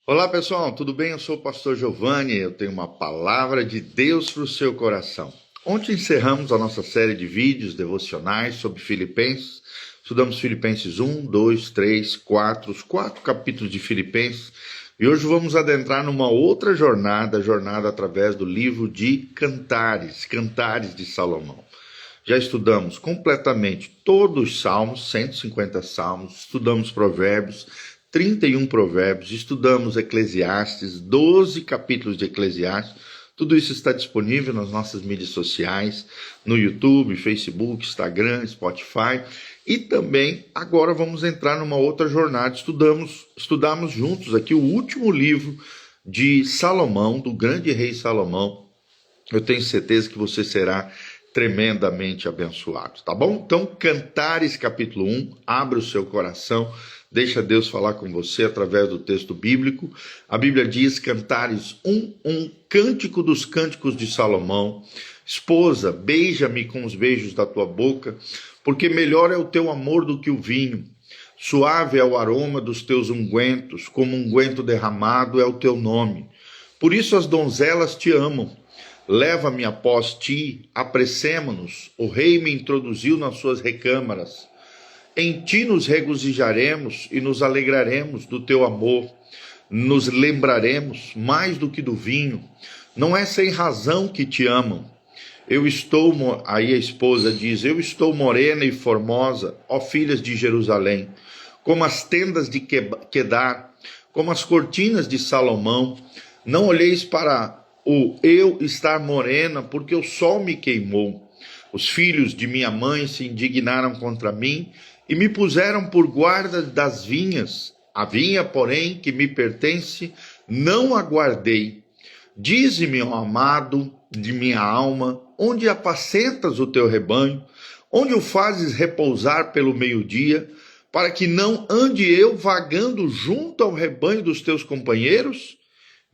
Olá pessoal, tudo bem? Eu sou o pastor Giovanni, eu tenho uma palavra de Deus para o seu coração. Ontem encerramos a nossa série de vídeos devocionais sobre Filipenses. Estudamos Filipenses 1, 2, 3, 4, os 4 capítulos de Filipenses. E hoje vamos adentrar numa outra jornada através do livro de Cantares, Cantares de Salomão. Já estudamos completamente todos os salmos, 150 salmos, estudamos provérbios, 31 provérbios, estudamos Eclesiastes, 12 capítulos de Eclesiastes. Tudo isso está disponível nas nossas mídias sociais, no YouTube, Facebook, Instagram, Spotify. E também agora vamos entrar numa outra jornada. Estudamos juntos aqui o último livro de Salomão, do grande rei Salomão. Eu tenho certeza que você será tremendamente abençoado, tá bom? Então, Cantares capítulo 1, abre o seu coração, deixa Deus falar com você através do texto bíblico. A Bíblia diz, Cantares 1, cântico dos cânticos de Salomão. Esposa, beija-me com os beijos da tua boca, porque melhor é o teu amor do que o vinho. Suave é o aroma dos teus ungüentos, como unguento derramado é o teu nome. Por isso as donzelas te amam. Leva-me após ti, apressemo-nos, o rei me introduziu nas suas recâmaras. Em ti nos regozijaremos e nos alegraremos do teu amor, nos lembraremos mais do que do vinho. Não é sem razão que te amam. Aí a esposa diz, eu estou morena e formosa, ó filhas de Jerusalém, como as tendas de Quedar, como as cortinas de Salomão. Não olheis para eu estar morena, porque o sol me queimou. Os filhos de minha mãe se indignaram contra mim e me puseram por guarda das vinhas. A vinha, porém, que me pertence, não a guardei. Dize-me, ó amado de minha alma, onde apacentas o teu rebanho? Onde o fazes repousar pelo meio-dia, para que não ande eu vagando junto ao rebanho dos teus companheiros?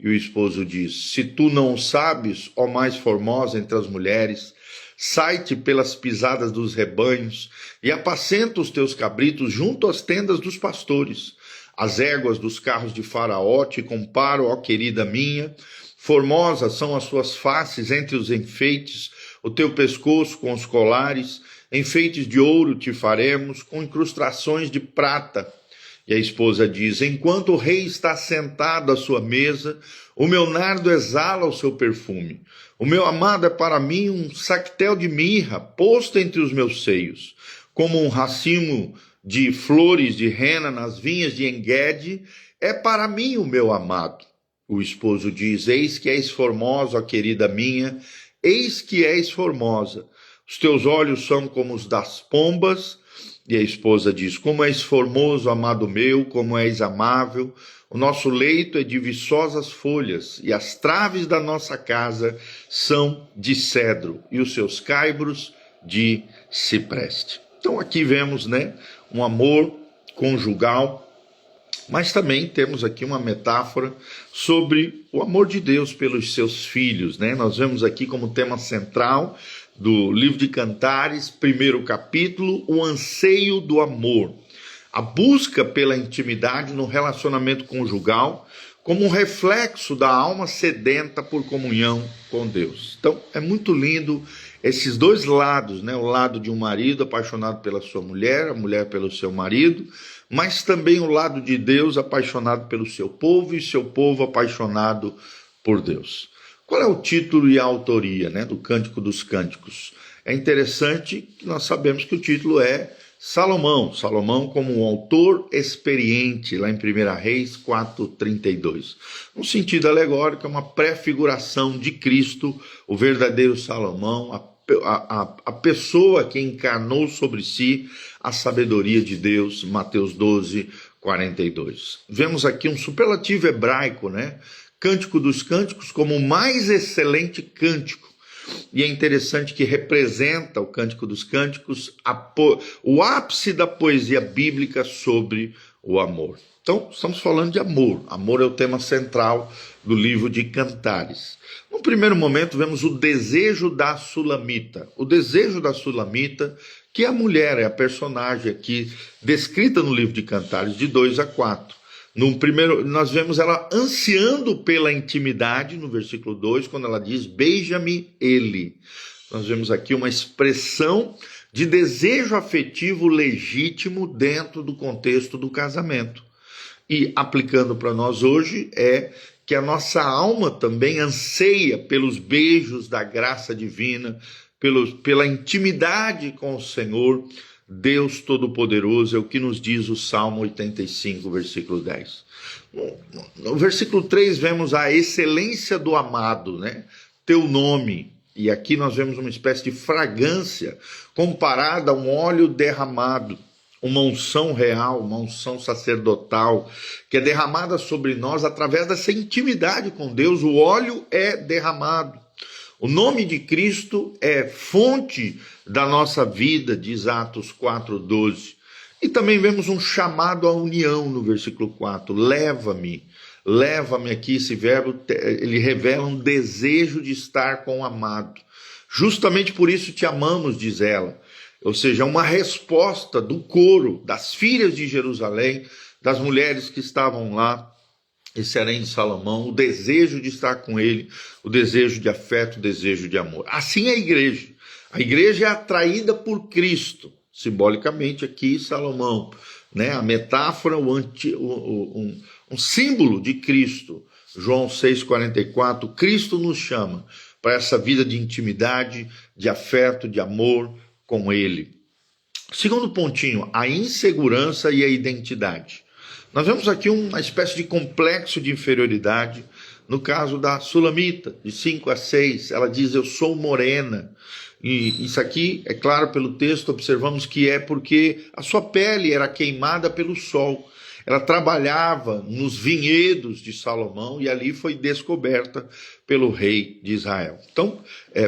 E o esposo diz, se tu não o sabes, ó mais formosa entre as mulheres, sai-te pelas pisadas dos rebanhos e apacenta os teus cabritos junto às tendas dos pastores. As éguas dos carros de Faraó te comparo, ó querida minha. Formosas são as suas faces entre os enfeites, o teu pescoço com os colares. Enfeites de ouro te faremos, com incrustações de prata. E a esposa diz, enquanto o rei está sentado à sua mesa, o meu nardo exala o seu perfume. O meu amado é para mim um sactel de mirra, posto entre os meus seios. Como um racimo de flores de rena nas vinhas de Engede, é para mim o meu amado. O esposo diz, eis que és formosa, ó querida minha, eis que és formosa. Os teus olhos são como os das pombas. E a esposa diz, como és formoso, amado meu, como és amável. O nosso leito é de viçosas folhas, e as traves da nossa casa são de cedro, e os seus caibros de cipreste. Então aqui vemos, um amor conjugal, mas também temos aqui uma metáfora sobre o amor de Deus pelos seus filhos, Nós vemos aqui como tema central do livro de Cantares, primeiro capítulo, o anseio do amor. A busca pela intimidade no relacionamento conjugal como um reflexo da alma sedenta por comunhão com Deus. Então, é muito lindo esses dois lados, O lado de um marido apaixonado pela sua mulher, a mulher pelo seu marido, mas também o lado de Deus apaixonado pelo seu povo e seu povo apaixonado por Deus. Qual é o título e a autoria, do Cântico dos Cânticos? É interessante que nós sabemos que o título é Salomão como um autor experiente, lá em 1 Reis 4:32. No sentido alegórico, é uma prefiguração de Cristo, o verdadeiro Salomão, a pessoa que encarnou sobre si a sabedoria de Deus, Mateus 12:42. Vemos aqui um superlativo hebraico, Cântico dos Cânticos como o mais excelente cântico. E é interessante que representa o Cântico dos Cânticos o ápice da poesia bíblica sobre o amor. Então, estamos falando de amor. Amor é o tema central do livro de Cantares. No primeiro momento, vemos o desejo da Sulamita. O desejo da Sulamita, que a mulher é a personagem aqui descrita no livro de Cantares, de 2 a 4. No primeiro, nós vemos ela ansiando pela intimidade, no versículo 2, quando ela diz, beija-me ele. Nós vemos aqui uma expressão de desejo afetivo legítimo dentro do contexto do casamento. E aplicando para nós hoje é que a nossa alma também anseia pelos beijos da graça divina, pela intimidade com o Senhor, Deus Todo-Poderoso, é o que nos diz o Salmo 85, versículo 10. No versículo 3 vemos a excelência do amado, né? Teu nome. E aqui nós vemos uma espécie de fragrância comparada a um óleo derramado, uma unção real, uma unção sacerdotal, que é derramada sobre nós através dessa intimidade com Deus. O óleo é derramado. O nome de Cristo é fonte da nossa vida, diz Atos 4:12. E também vemos um chamado à união no versículo 4. Leva-me aqui, esse verbo, ele revela um desejo de estar com o amado. Justamente por isso te amamos, diz ela. Ou seja, uma resposta do coro das filhas de Jerusalém, das mulheres que estavam lá, esse harém de Salomão, o desejo de estar com ele, o desejo de afeto, o desejo de amor. Assim é a igreja. A igreja é atraída por Cristo, simbolicamente aqui Salomão, né? A metáfora, um símbolo de Cristo. João 6,44, Cristo nos chama para essa vida de intimidade, de afeto, de amor com ele. Segundo pontinho, a insegurança e a identidade. Nós vemos aqui uma espécie de complexo de inferioridade. No caso da Sulamita, de 5 a 6, ela diz, eu sou morena. E isso aqui, é claro, pelo texto, observamos que é porque a sua pele era queimada pelo sol. Ela trabalhava nos vinhedos de Salomão e ali foi descoberta pelo rei de Israel. Então,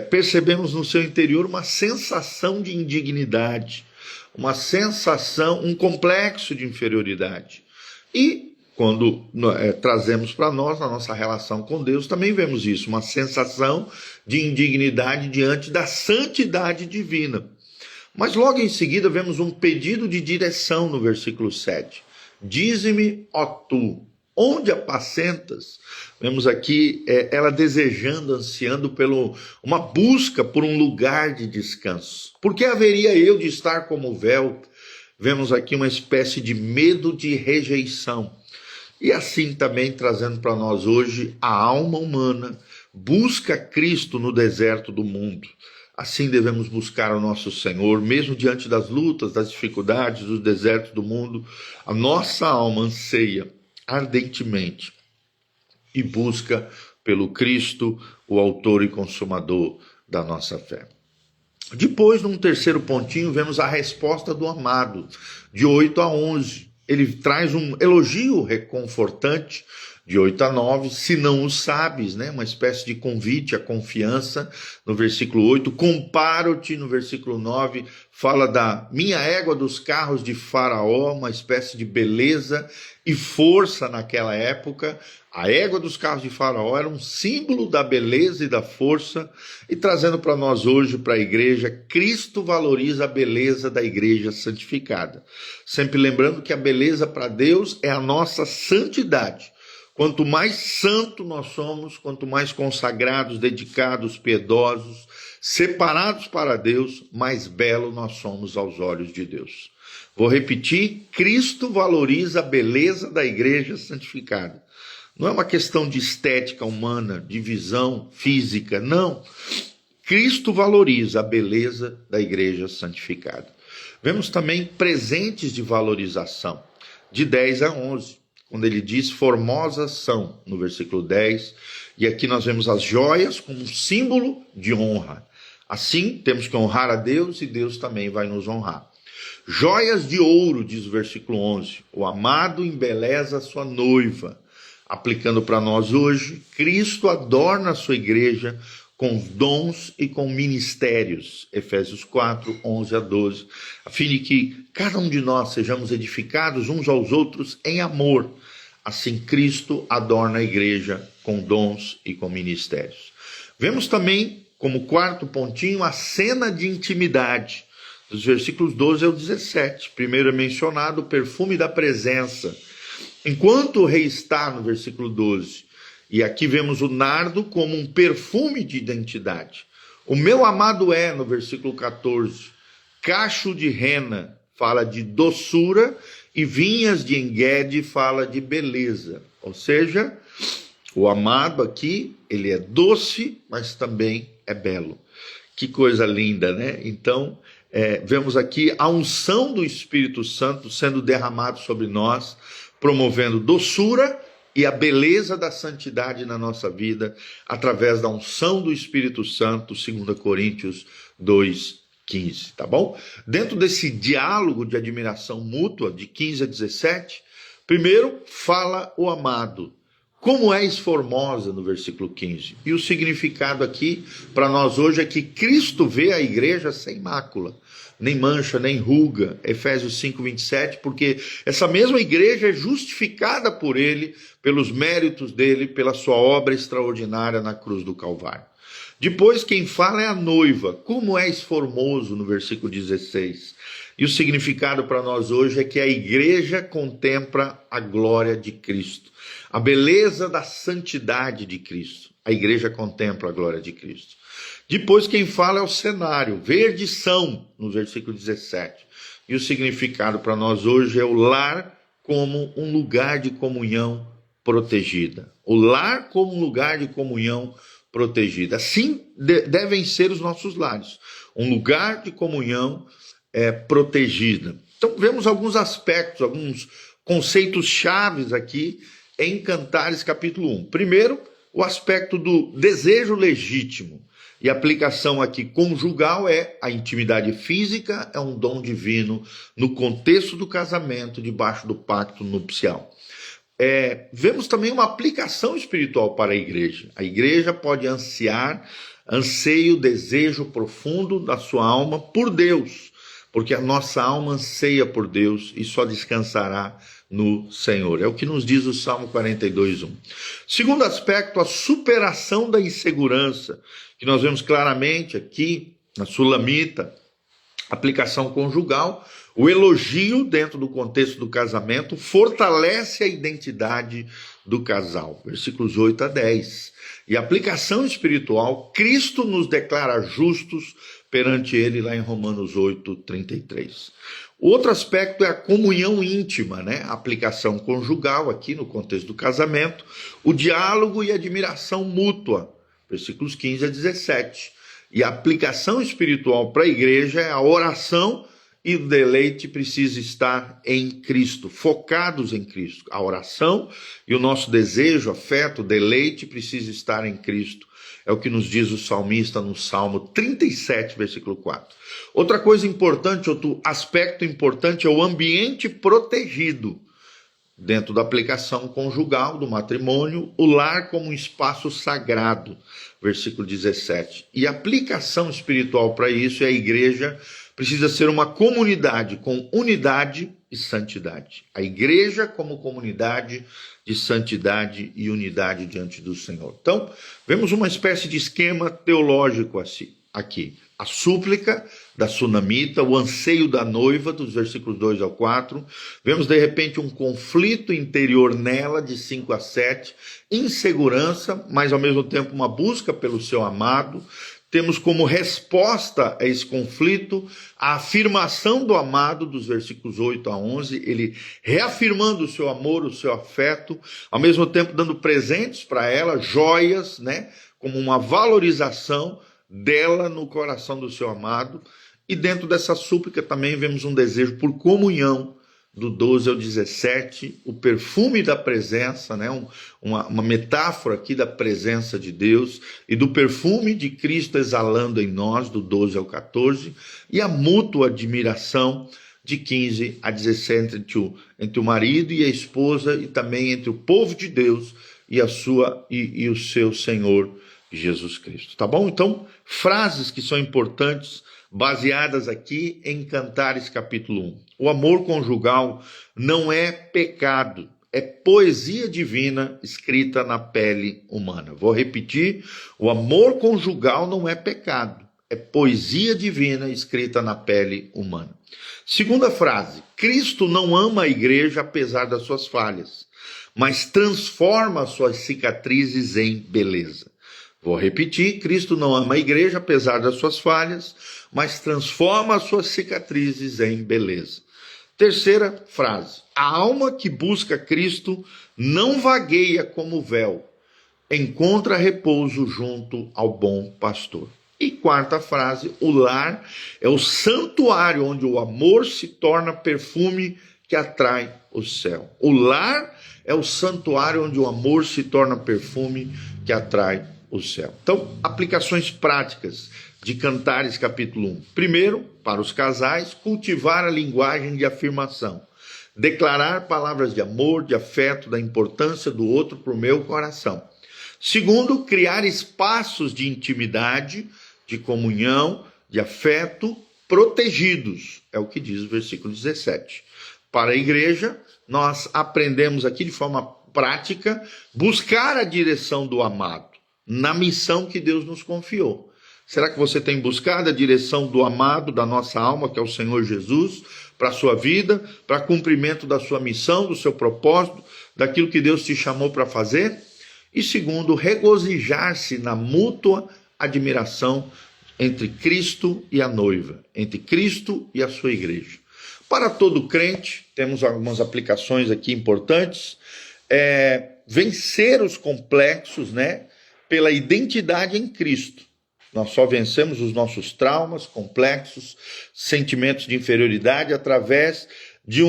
percebemos no seu interior uma sensação de indignidade, uma sensação, um complexo de inferioridade. E quando trazemos para nós, na nossa relação com Deus, também vemos isso, uma sensação de indignidade diante da santidade divina. Mas logo em seguida vemos um pedido de direção no versículo 7. Dize-me, ó tu, onde apacentas? Vemos aqui ela desejando, ansiando uma busca por um lugar de descanso. Por que haveria eu de estar como véu? Vemos aqui uma espécie de medo de rejeição. E assim também trazendo para nós hoje, a alma humana busca Cristo no deserto do mundo. Assim devemos buscar o nosso Senhor, mesmo diante das lutas, das dificuldades, dos desertos do mundo. A nossa alma anseia ardentemente e busca pelo Cristo, o autor e consumador da nossa fé. Depois, num terceiro pontinho, vemos a resposta do amado, de 8 a 11. Ele traz um elogio reconfortante, de 8 a 9, se não o sabes, né? Uma espécie de convite à confiança, no versículo 8. Comparo-te, no versículo 9, fala da minha égua dos carros de Faraó, uma espécie de beleza e força naquela época. A égua dos carros de Faraó era um símbolo da beleza e da força, e trazendo para nós hoje, para a igreja, Cristo valoriza a beleza da igreja santificada. Sempre lembrando que a beleza para Deus é a nossa santidade. Quanto mais santo nós somos, quanto mais consagrados, dedicados, piedosos, separados para Deus, mais belo nós somos aos olhos de Deus. Vou repetir, Cristo valoriza a beleza da igreja santificada. Não é uma questão de estética humana, de visão física, não. Cristo valoriza a beleza da igreja santificada. Vemos também presentes de valorização, de 10 a 11. Quando ele diz formosas são, no versículo 10, e aqui nós vemos as joias como um símbolo de honra. Assim, temos que honrar a Deus e Deus também vai nos honrar. Joias de ouro, diz o versículo 11, o amado embeleza a sua noiva. Aplicando para nós hoje, Cristo adorna a sua igreja com dons e com ministérios, Efésios 4, 11 a 12, a fim de que cada um de nós sejamos edificados uns aos outros em amor. Assim, Cristo adorna a igreja com dons e com ministérios. Vemos também, como quarto pontinho, a cena de intimidade, dos versículos 12 ao 17. Primeiro é mencionado o perfume da presença. Enquanto o rei está, no versículo 12, e aqui vemos o nardo como um perfume de identidade. O meu amado é, no versículo 14, cacho de rena, fala de doçura, e vinhas de Engedi fala de beleza. Ou seja, o amado aqui, ele é doce, mas também é belo. Que coisa linda, né? Então, vemos aqui a unção do Espírito Santo sendo derramado sobre nós, promovendo doçura e a beleza da santidade na nossa vida, através da unção do Espírito Santo, 2 Coríntios 2:15, tá bom? Dentro desse diálogo de admiração mútua, de 15 a 17, primeiro fala o amado. Como és formosa, no versículo 15. E o significado aqui, para nós hoje, é que Cristo vê a igreja sem mácula, nem mancha, nem ruga. Efésios 5:27, porque essa mesma igreja é justificada por ele, pelos méritos dele, pela sua obra extraordinária na cruz do Calvário. Depois, quem fala é a noiva. Como és formoso, no versículo 16. E o significado para nós hoje é que a igreja contempla a glória de Cristo, a beleza da santidade de Cristo. A igreja contempla a glória de Cristo. Depois, quem fala é o cenário, verdes são, no versículo 17. E o significado para nós hoje é o lar como um lugar de comunhão protegida. O lar como um lugar de comunhão protegida. Assim devem ser os nossos lares. Um lugar de comunhão protegida. Então, vemos alguns aspectos, alguns conceitos chaves aqui em Cantares capítulo 1. Primeiro, o aspecto do desejo legítimo. E a aplicação aqui conjugal é a intimidade física, é um dom divino no contexto do casamento, debaixo do pacto nupcial. Vemos também uma aplicação espiritual para a igreja. A igreja pode anseio, desejo profundo da sua alma por Deus, porque a nossa alma anseia por Deus e só descansará no Senhor. É o que nos diz o Salmo 42:1. Segundo aspecto, a superação da insegurança, que nós vemos claramente aqui na Sulamita, aplicação conjugal, o elogio dentro do contexto do casamento fortalece a identidade do casal. Versículos 8 a 10. E a aplicação espiritual, Cristo nos declara justos perante ele, lá em Romanos 8:33. O outro aspecto é a comunhão íntima, né? A aplicação conjugal aqui no contexto do casamento, o diálogo e admiração mútua, versículos 15 a 17. E a aplicação espiritual para a igreja é a oração e o deleite precisa estar em Cristo, focados em Cristo. A oração e o nosso desejo, afeto, deleite precisa estar em Cristo. É o que nos diz o salmista no Salmo 37, versículo 4. Outra coisa importante, outro aspecto importante é o ambiente protegido. Dentro da aplicação conjugal do matrimônio, o lar como um espaço sagrado, versículo 17. E a aplicação espiritual para isso é a igreja precisa ser uma comunidade com unidade e santidade. A igreja como comunidade de santidade e unidade diante do Senhor. Então, vemos uma espécie de esquema teológico aqui. A súplica da sunamita, o anseio da noiva, dos versículos 2 ao 4. Vemos, de repente, um conflito interior nela, de 5 a 7. Insegurança, mas, ao mesmo tempo, uma busca pelo seu amado. Temos como resposta a esse conflito a afirmação do amado, dos versículos 8 a 11, ele reafirmando o seu amor, o seu afeto, ao mesmo tempo dando presentes para ela, joias, né, como uma valorização dela no coração do seu amado. E dentro dessa súplica também vemos um desejo por comunhão, do 12 ao 17, o perfume da presença, né? Uma metáfora aqui da presença de Deus e do perfume de Cristo exalando em nós, do 12 ao 14, e a mútua admiração de 15 a 17 entre o marido e a esposa, e também entre o povo de Deus e o seu Senhor Jesus Cristo. Tá bom? Então, frases que são importantes, baseadas aqui em Cantares capítulo 1. O amor conjugal não é pecado, é poesia divina escrita na pele humana. Vou repetir, o amor conjugal não é pecado, é poesia divina escrita na pele humana. Segunda frase, Cristo não ama a igreja apesar das suas falhas. mas transforma suas cicatrizes em beleza. Vou repetir, Cristo não ama a igreja, apesar das suas falhas, mas transforma as suas cicatrizes em beleza. Terceira frase, a alma que busca Cristo não vagueia como véu, encontra repouso junto ao bom pastor. E quarta frase, o lar é o santuário onde o amor se torna perfume que atrai o céu. O lar é o santuário onde o amor se torna perfume que atrai o céu. Então, aplicações práticas de Cantares capítulo 1. Primeiro, para os casais, cultivar a linguagem de afirmação. Declarar palavras de amor, de afeto, da importância do outro para o meu coração. Segundo, criar espaços de intimidade, de comunhão, de afeto, protegidos. É o que diz o versículo 17. Para a igreja, nós aprendemos aqui de forma prática, buscar a direção do amado, na missão que Deus nos confiou. Será que você tem buscado a direção do amado da nossa alma, que é o Senhor Jesus, para a sua vida, para cumprimento da sua missão, do seu propósito, daquilo que Deus te chamou para fazer? E segundo, regozijar-se na mútua admiração entre Cristo e a noiva, entre Cristo e a sua igreja. Para todo crente, temos algumas aplicações aqui importantes, vencer os complexos, pela identidade em Cristo. Nós só vencemos os nossos traumas, complexos, sentimentos de inferioridade através de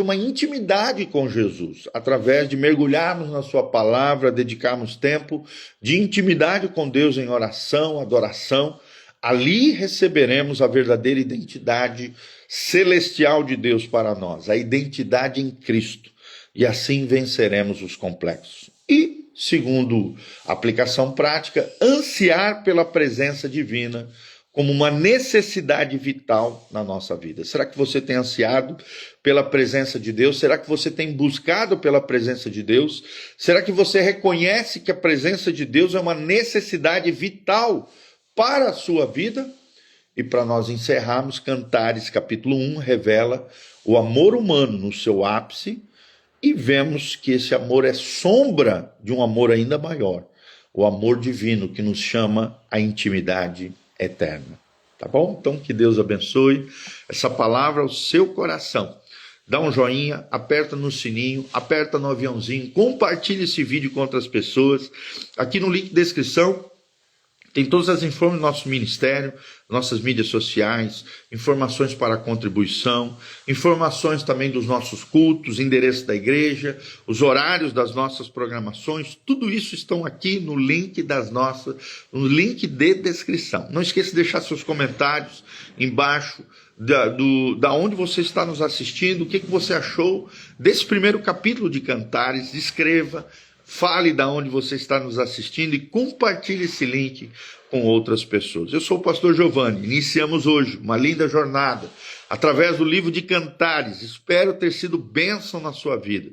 uma intimidade com Jesus, através de mergulharmos na sua palavra, dedicarmos tempo de intimidade com Deus em oração, adoração. Ali receberemos a verdadeira identidade celestial de Deus para nós, a identidade em Cristo. E assim venceremos os complexos. E, segundo aplicação prática, ansiar pela presença divina como uma necessidade vital na nossa vida. Será que você tem ansiado pela presença de Deus? Será que você tem buscado pela presença de Deus? Será que você reconhece que a presença de Deus é uma necessidade vital para a sua vida? E para nós encerrarmos, Cantares capítulo 1 revela o amor humano no seu ápice, e vemos que esse amor é sombra de um amor ainda maior, o amor divino que nos chama à intimidade eterna. Tá bom? Então que Deus abençoe essa palavra ao seu coração. Dá um joinha, aperta no sininho, aperta no aviãozinho, compartilhe esse vídeo com outras pessoas. Aqui no link de descrição tem todas as informações do nosso ministério, nossas mídias sociais, informações para a contribuição, informações também dos nossos cultos, endereço da igreja, os horários das nossas programações, tudo isso estão aqui no link no link de descrição. Não esqueça de deixar seus comentários embaixo da onde você está nos assistindo, o que você achou desse primeiro capítulo de Cantares. Escreva, fale da onde você está nos assistindo e compartilhe esse link com outras pessoas. Eu sou o pastor Giovanni. Iniciamos hoje uma linda jornada através do livro de Cantares. Espero ter sido bênção na sua vida.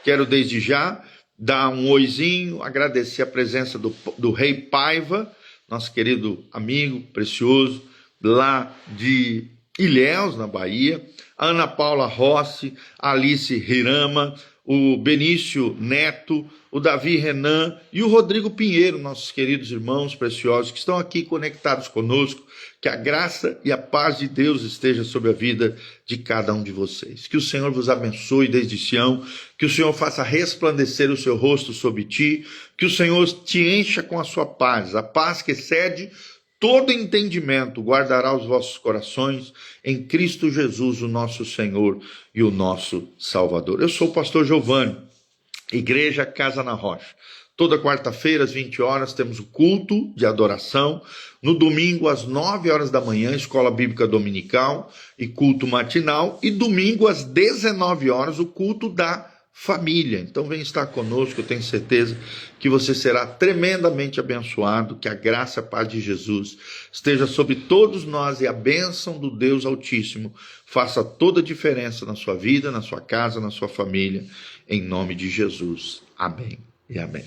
Quero desde já dar um oizinho, agradecer a presença do Rei Paiva, nosso querido amigo precioso, lá de Ilhéus, na Bahia, a Ana Paula Rossi, a Alice Hirama, o Benício Neto, o Davi Renan e o Rodrigo Pinheiro, nossos queridos irmãos preciosos que estão aqui conectados conosco. Que a graça e a paz de Deus esteja sobre a vida de cada um de vocês. Que o Senhor vos abençoe desde Sião, que o Senhor faça resplandecer o seu rosto sobre ti, que o Senhor te encha com a sua paz, a paz que excede todo entendimento, guardará os vossos corações em Cristo Jesus, o nosso Senhor e o nosso Salvador. Eu sou o pastor Giovanni, Igreja Casa na Rocha. Toda quarta-feira, às 20 horas, temos o culto de adoração. No domingo, às 9 horas da manhã, Escola Bíblica Dominical e culto matinal. E domingo, às 19 horas, o culto da família. Então, vem estar conosco, eu tenho certeza que você será tremendamente abençoado, que a graça e a paz de Jesus esteja sobre todos nós e a bênção do Deus Altíssimo faça toda a diferença na sua vida, na sua casa, na sua família, em nome de Jesus. Amém e amém.